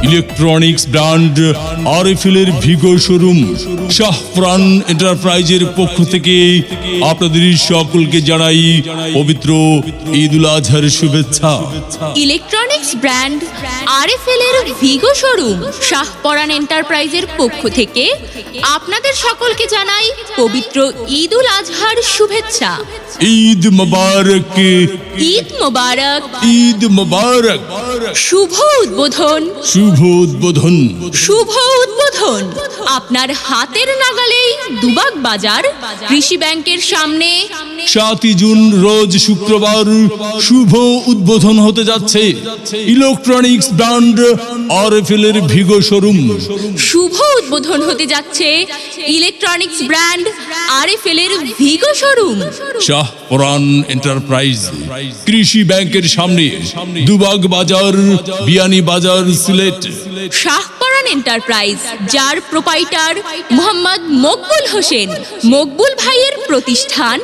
Electronics brand আরএফএল-এর ভিগো showroom Shahparan এন্টারপ্রাইজের পক্ষ থেকে আপনাদের সকলকে জানাই পবিত্র ঈদ উল আজহার শুভেচ্ছা। ইলেকট্রনিক্স ব্র্যান্ড আরএফএল-এর ভিগো শোরুম শাহপরান এন্টারপ্রাইজের পক্ষ থেকে আপনাদের সকলকে জানাই পবিত্র ঈদ উল আজহার শুভেচ্ছা। ঈদ মোবারক, ঈদ মোবারক, ঈদ মোবারক। শুভ উদ্বোধন, শুভ উদ্বোধন, শুভ উদ্বোধন। আপনার হাতের নাগালেই দুবাগ বাজার কৃষি ব্যাংকের সামনে 7 জুন রোজ শুক্রবার শুভ উদ্বোধন হতে যাচ্ছে ইলেকট্রনিক্স ব্র্যান্ড আরএফএল-এর ভিগো শোরুম। শুভ উদ্বোধন হতে যাচ্ছে ইলেকট্রনিক্স ব্র্যান্ড আরএফএল-এর ভিগো শোরুম শাহপরান এন্টারপ্রাইজ কৃষি ব্যাংকের সামনে, দুবাগ বাজার, বিয়ানী বাজার, সিলেট। শাহপরান এন্টারপ্রাইজ, যার প্রোপাইটার মোহাম্মদ মকবুল হোসেন, মকবুল ভাইয়ের প্রতিষ্ঠান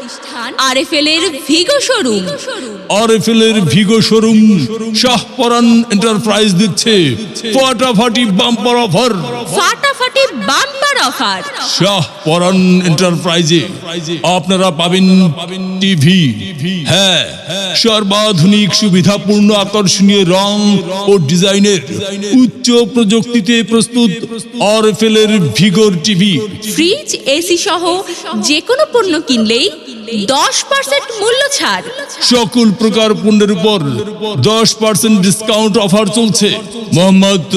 আরএফএল-এর ভিগো শোরুম। আরএফএল-এর ভিগো শোরুম শাহপরান এন্টারপ্রাইজ দিচ্ছে ফাটাফাটি বাম্পার অফার। ফাটাফাটি বাম্পার অফার। শাহপরান এন্টারপ্রাইজে আপনারা পাবেন টিভি, হ্যাঁ, সর্বাধুনিক সুবিধাপূর্ণ আকর্ষণীয় রং ও ডিজাইনের উচ্চ প্রযুক্তিতে প্রস্তুত আরএফএল-এর ভিগোর টিভি, ফ্রিজ, এসি সহ যে কোনো পণ্য কিনলেই 10% মূল্য ছাড়। সকল প্রকার পণ্যের উপর 10% ডিসকাউন্ট অফার চলছে মোহাম্মদ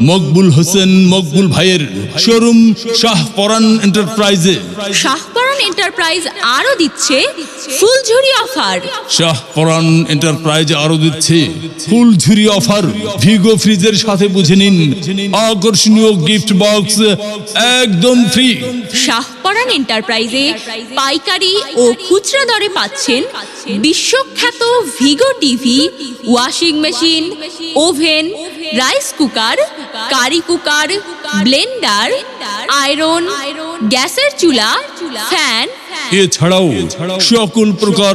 মকবুল হোসেন মকবুল ভাইয়ের শোরুম শাহপরান এন্টারপ্রাইজে। শাহপরান এন্টারপ্রাইজ আরো দিচ্ছে ফুলঝুরি অফার। শাহপরান এন্টারপ্রাইজ আরো দিচ্ছে ফুলঝুরি অফার। ভিগো ফ্রিজের সাথে বুঝে নিন আকর্ষণীয় গিফট বক্স একদম ফ্রি। শাহপরান এন্টারপ্রাইজে পাইকারি ও খুচরা দরে পাচ্ছেন বিশ্বখ্যাত Vigo TV, washing machine, oven, rice cooker, curry cooker, blender, iron, গ্যাসের চুলা, ফ্যান, এছাড়াও সকল প্রকার